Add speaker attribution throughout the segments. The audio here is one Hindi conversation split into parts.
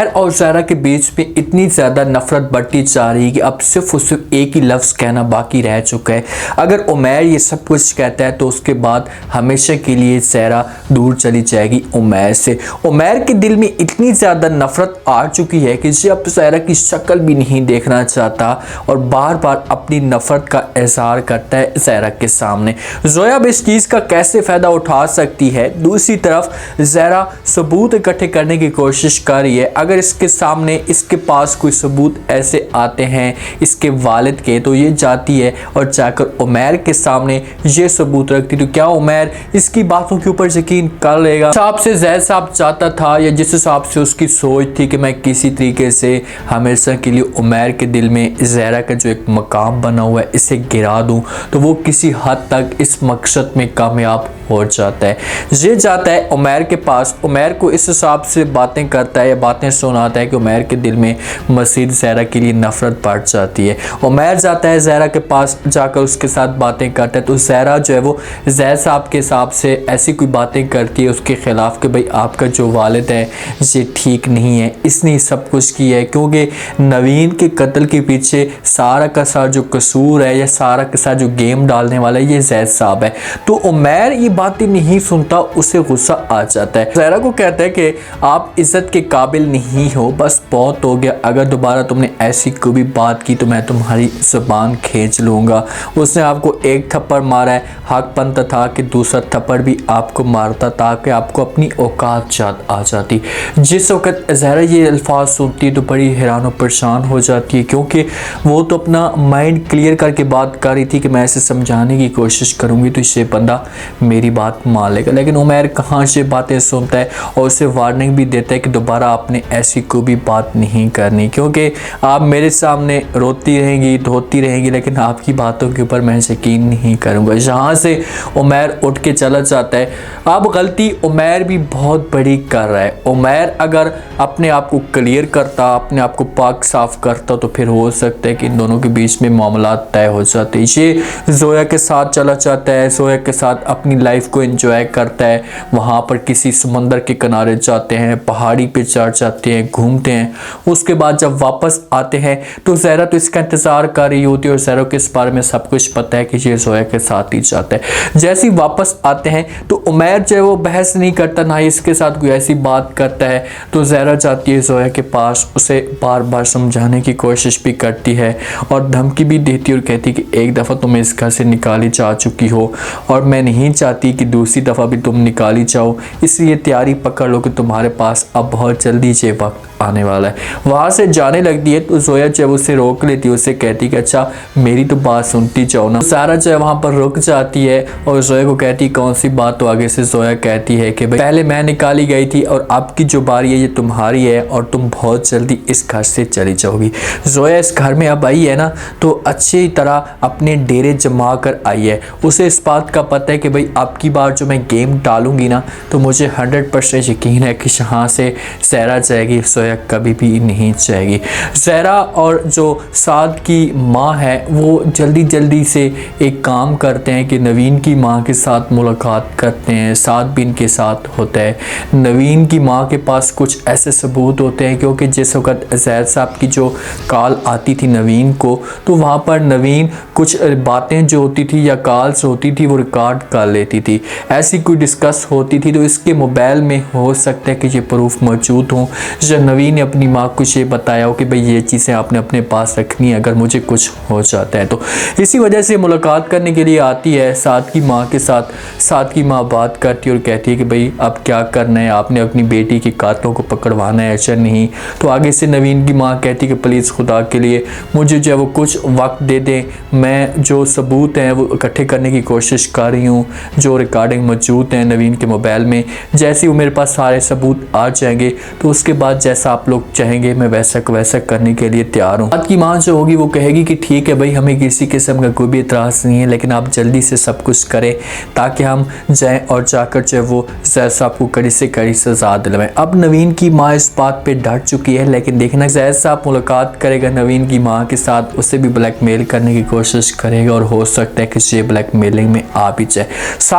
Speaker 1: और ज़ायरा के बीच में इतनी ज़्यादा नफरत बढ़ती जा रही है कि अब सिर्फ और सिर्फ एक ही लफ्ज़ कहना बाकी रह चुका है। अगर उमैर ये सब कुछ कहता है तो उसके बाद हमेशा के लिए ज़ायरा दूर चली जाएगी उमैर से। उमैर के दिल में इतनी ज़्यादा नफरत आ चुकी है कि अब ज़ायरा की शक्ल भी नहीं देखना चाहता और बार बार अपनी नफरत का इजहार करता है ज़ायरा के सामने। ज़ोया अब इस चीज़ का कैसे फ़ायदा उठा सकती है? दूसरी तरफ ज़ायरा सबूत इकट्ठे करने की कोशिश कर रही है। अगर इसके सामने इसके पास कोई सबूत ऐसे आते हैं इसके वालिद के, तो ये जाती है और जाकर उमैर के सामने ये सबूत रखती, तो क्या उमैर इसकी बातों के ऊपर यकीन कर लेगा? हिसाब से ज़ैद साहब चाहता था या जिस हिसाब से उसकी सोच थी कि मैं किसी तरीके से हमेशा के लिए उमैर के दिल में ज़ायरा का जो एक मकाम बना हुआ है इसे गिरा दूं, तो वो किसी हद तक इस मकसद में कामयाब हो जाता है। ये जाता है उमैर के पास, उमैर को इस हिसाब से बातें करता है या बातें सुनाता है कि उमैर के दिल में मज़ीद ज़ायरा के लिए नफरत बढ़ जाती है। उमैर जाता है ज़ायरा के पास, जाकर उसके साथ बातें करता है, तो ज़ायरा जो है वो ज़ैद साहब के हिसाब से ऐसी कोई बातें करती है उसके ख़िलाफ़ कि भाई आपका जो वालिद है ये ठीक नहीं है, इसने सब कुछ किया है, क्योंकि नवीन के कत्ल के पीछे सारा का सारा जो कसूर है या सारा का सारा जो गेम डालने वाला है ये ज़ैद साहब है। तो उमैर ये बातें नहीं सुनता, उसे गुस्सा आ जाता है। ज़ायरा को कहता है कि आप इज़्ज़त के काबिल नहीं हो, बस बहुत हो गया, अगर दोबारा तुमने ऐसी कोई भी बात की तो मैं तुम्हारी ज़बान खींच लूँगा। उसने आपको एक थप्पड़ मारा है, हक बनता था कि दूसरा थप्पड़ भी आपको मारता ताकि आपको अपनी औकात याद आ जाती। जिस वक्त ज़ायरा ये अल्फाज सुनती है तो बड़ी हैरान और परेशान हो जाती है, क्योंकि वो तो अपना माइंड क्लियर करके बात कर रही थी कि मैं इसे समझाने की कोशिश करूँगी तो ये बंदा मेरी बात मान लेगा। लेकिन उमैर कहाँ से बातें सुनता है और उसे वार्निंग भी देता है कि दोबारा आपने ऐसी कोई भी बात नहीं करनी, क्योंकि आप मेरे सामने रोती रहेंगी धोती रहेंगी लेकिन आपकी बातों के ऊपर मैं यकीन नहीं करूँगा। यहाँ से उमैर उठ के चला जाता है। अब गलती उमैर भी बहुत बड़ी कर रहा है। उमैर अगर अपने आप को क्लियर करता, अपने आप को पाक साफ करता, तो फिर हो सकता है कि इन दोनों के बीच में मामला तय हो जाते। ये ज़ोया के साथ चला जाता है, ज़ोया के साथ अपनी लाइफ को एंजॉय करता है। वहाँ पर किसी समंदर के किनारे जाते हैं, पहाड़ी पे चढ़ जाते हैं, घूमते हैं। उसके बाद जब वापस आते हैं तो ज़ायरा तो इसका इंतज़ार कर रही होती है और ज़ायरा को इस बारे में सब कुछ पता है कि ये ज़ोया के साथ ही जाता है। जैसे ही वापस आते हैं तो उमैर जो है वो बहस नहीं करता, ना ही इसके साथ कोई ऐसी बात करता है। तो ज़ायरा जाती है ज़ोया के पास, उसे बार बार समझाने की कोशिश भी करती है और धमकी भी देती है और कहती है कि एक दफ़ा तुम इस घर से निकाली जा चुकी हो और मैं नहीं चाहती कि दूसरी दफ़ा भी तुम निकाली जाओ, इसलिए तैयारी पकड़ लो कि तुम्हारे पास अब बहुत जल्दी ये वक्त आने वाला है। वहाँ से जाने लगती है तो ज़ोया जब उसे रोक लेती है, उससे कहती है कि अच्छा मेरी तो बात सुनती जाओ ना। ज़ायरा जो है वहाँ पर रुक जाती है और ज़ोया को कहती है कौन सी बात? तो आगे से ज़ोया कहती है कि भाई पहले मैं निकाली गई थी और अब की जो बारी है ये तुम्हारी है और तुम बहुत जल्दी इस घर से चली जाओगी। ज़ोया इस घर में अब आई है ना तो अच्छी तरह अपने डेरे जमा कर आई है। उसे इस बात का पता है कि भाई अब की बार जो मैं गेम डालूंगी ना तो मुझे 100% यकीन है कि यहाँ से ज़ायरा जाएगी, कभी भी नहीं जाएगी। ज़ायरा और जो साद की माँ है वो जल्दी जल्दी से एक काम करते हैं कि नवीन की माँ के साथ मुलाकात करते हैं। साद भी इनके साथ होता है। नवीन की माँ के पास कुछ ऐसे सबूत होते हैं, क्योंकि जिस वक्त ज़ैद साहब की जो कॉल आती थी नवीन को तो वहाँ पर नवीन कुछ बातें जो होती थी या कॉल्स होती थी वो रिकॉर्ड कर लेती थी। ऐसी कोई डिस्कस होती थी तो इसके मोबाइल में हो सकता है कि ये प्रूफ मौजूद हों। जब नवीन ने अपनी माँ को ये बताया हो कि भाई ये चीज़ें आपने अपने पास रखनी है अगर मुझे कुछ हो जाता है तो। इसी वजह से मुलाकात करने के लिए आती है साद की माँ के साथ। साद की माँ बात करती है और कहती है कि भाई अब क्या करना है, आपने अपनी बेटी के कातलों को पकड़वाना है अच्छा नहीं। तो आगे से नवीन की माँ कहती है कि प्लीज़ खुदा के लिए मुझे जो है वो कुछ वक्त दे दें, मैं जो सबूत हैं वो इकट्ठे करने की कोशिश कर रही हूँ, जो रिकॉर्डिंग मौजूद हैं नवीन के मोबाइल में। जैसे ही मेरे पास सारे सबूत आ जाएंगे तो उसके बाद जैसा आप लोग चाहेंगे मैं वैसा करने के लिए तैयार हूँ। साद की माँ जो होगी वो कहेगी कि ठीक है भाई, हमें किसी किस्म का कोई भी इतराज़ नहीं है, लेकिन आप जल्दी से सब कुछ करें ताकि हम जाएँ और जाकर जो वो ज़ैद साहब को कड़ी से कड़ी सज़ा दिलवाएं। अब नवीन की माँ इस बात पे डट चुकी है, लेकिन देखना ज़ैद साहब मुलाकात करेगा नवीन की माँ के साथ, उसे भी ब्लैकमेल करने की कोशिश करेगा और हो सकता है कि ये ब्लैकमेलिंग में आ भी जाए।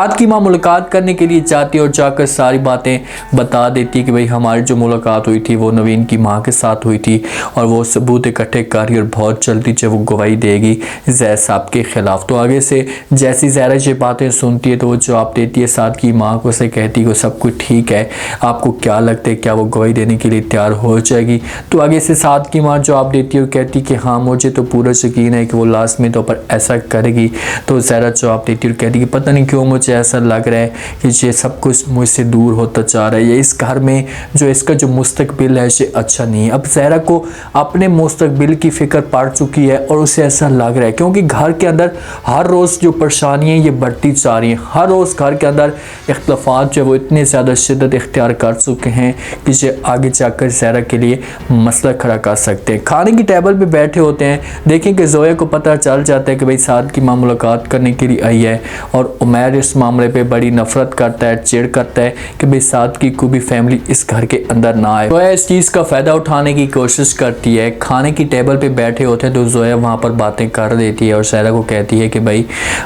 Speaker 1: साथ की माँ मुलाकात करने के लिए जाती है और जाकर सारी बातें बता देती है कि भाई हमारी जो मुलाकात हुई थी वो नवीन की माँ के साथ हुई थी और वो सबूत इकट्ठे कर रही और बहुत जल्दी जब वो गवाही देगी ज़ैद साहब के ख़िलाफ़। तो आगे से जैसी ज़हरा ये बातें सुनती है तो वो जवाब देती है साथ की माँ को, से कहती है कि सब कुछ ठीक है, आपको क्या लगता है क्या वो गवाही देने के लिए तैयार हो जाएगी। तो आगे से साथ की माँ जवाब देती है और कहती है कि हाँ मुझे तो पूरा यकीन है कि वो लाजमी तौर पर ऐसा करेगी। तो ज़हरा जवाब देती है और कहती है कि पता नहीं क्यों मुझे ऐसा लग रहा है कि ये सब कुछ मुझसे दूर होता जा रहा है, ये इस घर में जो इसका जो मुस्तकबिल है ये अच्छा नहीं है। अब ज़हरा को अपने मुस्तकबिल की फ़िक्र पड़ चुकी है और उसे ऐसा लग रहा है क्योंकि घर के अंदर हर रोज़ जो परेशानियाँ ये बढ़ती जा रही हैं, हर रोज़ घर के अंदर इख्तलाफात जो वो इतने ज़्यादा शिद्दत इख्तियार कर चुके हैं कि ये आगे जाकर ज़हरा के लिए मसला खड़ा कर सकते हैं। खाने की टेबल पे बैठे होते हैं, देखें कि ज़ोया को पता चल जाता है कि भाई साद की माँ मुलाकात करने के लिए आई है और उमैर इस मामले पे बड़ी नफरत करता है, चिढ़ करता है कि भाई साद की कोई भी फैमिली इस घर के अंदर ना आए। ज़ोया इस चीज़ का फ़ायदा उठाने की कोशिश करती है। खाने की टेबल पे बैठे होते हैं तो ज़ोया वहाँ पर बातें कर देती है और ज़हरा को कहती है कि भाई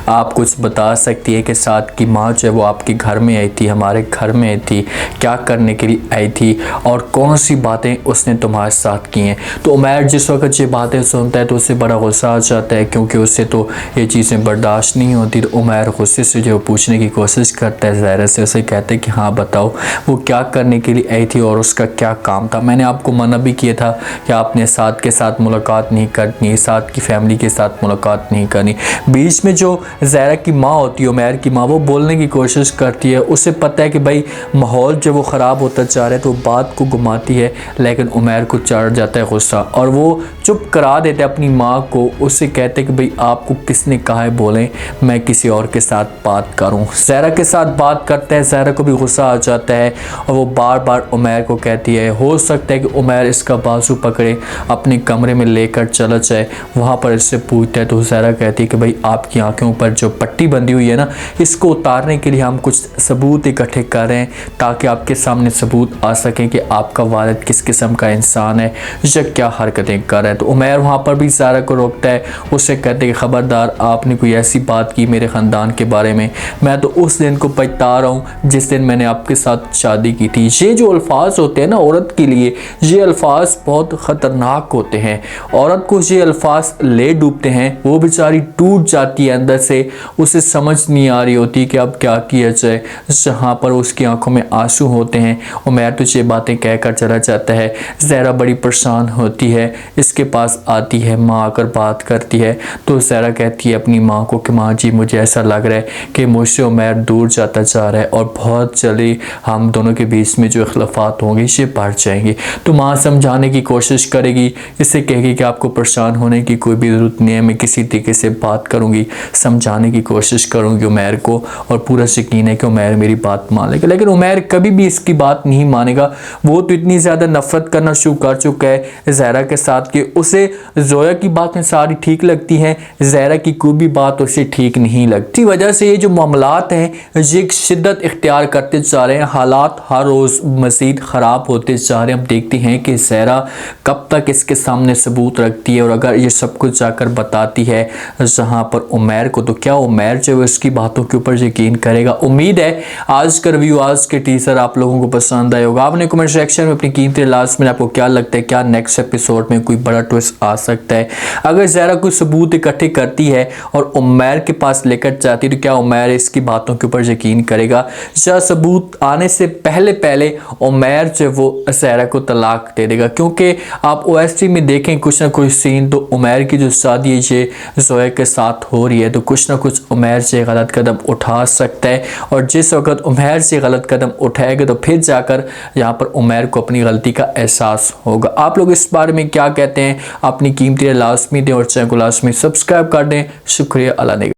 Speaker 1: आप कुछ बता सकती है कि साद की माँ जो है वो आपके घर में आई थी, हमारे घर में आई थी, क्या करने के लिए आई थी और कौन सी बातें उसने तुम्हारे साथ की हैं। तो उमैर जिस वक्त ये बातें सुनता है तो उससे बड़ा गुस्सा आ जाता है क्योंकि उससे तो ये चीज़ें बर्दाश्त नहीं होती। तो उमैर गुस्से से जो पूछने की कोशिश करता है ज़हरा से, उसे कहते हैं कि हाँ बताओ वो क्या करने के लिए आई थी और उसका क्या काम था। मैंने आपको मना भी किया था कि आपने साद के साथ मुलाकात नहीं करनी, साद की फैमिली के साथ मुलाकात नहीं करनी। बीच में जो ज़हरा की माँ होती है, उमैर की माँ, वो बोलने की कोशिश करती है। उसे पता है कि भाई माहौल जब वो ख़राब होता जा रहा है तो बात को घुमाती है, लेकिन उमैर को चढ़ जाता है गुस्सा और वो चुप करा देते हैं अपनी माँ को। उससे कहते हैं कि भाई आपको किसने कहा है बोलें, मैं किसी और के साथ बात करूँ। ज़हरा के साथ बात करते हैं, ज़हरा को भी गुस्सा आ जाता है और वो बार बार उमैर को कहती है हो सकता है कि उमैर इसका बाजू पकड़े अपने कमरे में लेकर चला जाए। वहाँ पर इससे पूछता है तो ज़हरा कहती है कि भाई आपकी आंखों पर जो पट्टी बंधी हुई है ना, इसको उतारने के लिए हम कुछ सबूत इकट्ठे कर रहे हैं ताकि आपके सामने सबूत आ सकें कि आपका वालिद किस किस्म का इंसान है या क्या हरकतें कर रहा है। तो उमैर वहाँ पर भी ज़हरा को रोकता है, उससे कहते हैं कि ख़बरदार आपने कोई ऐसी बात की मेरे ख़ानदान के बारे में, मैं तो उस दिन को पछता रहा हूँ जिस दिन मैंने आपके साथ शादी की थी। ये जो अल्फाज होते हैं ना औरत के लिए, ये अल्फाज बहुत ख़तरनाक होते हैं। औरत को ये अल्फाज ले डूबते हैं, वो बेचारी टूट जाती है अंदर से, उसे समझ नहीं आ रही होती कि अब क्या किया जाए। जहाँ पर उसकी आंखों में आंसू होते हैं। उमैर तो ये बातें कहकर चला जाता है। ज़हरा बड़ी परेशान होती है, इसके पास आती है, माँ आकर बात करती है तो ज़हरा कहती है अपनी माँ को कि माँ जी मुझे ऐसा लग रहा है कि मुझसे उमैर दूर जाता जा रहा है और बहुत जल्दी हम दोनों के बीच में जो इख्तलाफात होंगे ये बढ़ जाएंगे। तो माँ समझाने की कोशिश करेगी, इससे कहेगी कि आपको परेशान होने की कोई भी ज़रूरत नहीं है, मैं किसी तरीके से बात करूँगी, समझाने की कोशिश करूँगी उमैर को और पूरा यकीन है कि उमैर मेरी बात मान लेगा। लेकिन उमैर कभी भी इसकी बात नहीं मानेगा। वो तो इतनी ज़्यादा नफरत करना शुरू कर चुका है ज़हरा के साथ कि उसे ज़ोया की बातें सारी ठीक लगती हैं, ज़हरा की कोई भी बात उसे ठीक नहीं लगती। इसी वजह से ये जो मामलात हैं ये शिद्दत इख्तियार करते जा रहे हैं, हालात हर रोज़ मज़ीद ख़राब होते जा रहे हैं। अब देखते हैं कि ज़हरा कब तक इसके सामने सबूत रखती है और अगर ये सब कुछ जाकर बताती है जहाँ पर उमैर को, तो क्या उमैर जो है इसकी बातों के ऊपर यकीन करेगा। उम्मीद है आज का रिव्यू, आज के टीजर आप लोगों को पसंद आया होगा। आपने कमेंट सेक्शन में अपनी कीमती लास्ट में आपको क्या लगता है, क्या नेक्स्ट एपिसोड में कोई बड़ा ट्विस्ट आ सकता है। अगर ज़हरा कोई सबूत इकट्ठे करती है और उमैर के पास लेकर जाती है तो क्या उमैर इसकी बातों के ऊपर यकीन करेगा या सबूत आने से पहले पहले उमैर जो वो ज़हरा को तलाक दे देगा। क्योंकि आप OST में देखें कुछ ना कुछ सीन तो उमैर की जो शादी है ये ज़ोया के साथ हो रही है तो कुछ ना कुछ उमैर से गलत कदम उठा सकता है और जिस वक्त उमैर से गलत कदम उठाएगा तो फिर जाकर यहाँ पर उमैर को अपनी गलती का एहसास होगा। आप लोग इस बारे में क्या कहते हैं, अपनी कीमती लाजमी दें और चैनल को लाजमी सब्सक्राइब कर दें। शुक्रिया। अल्लाह ने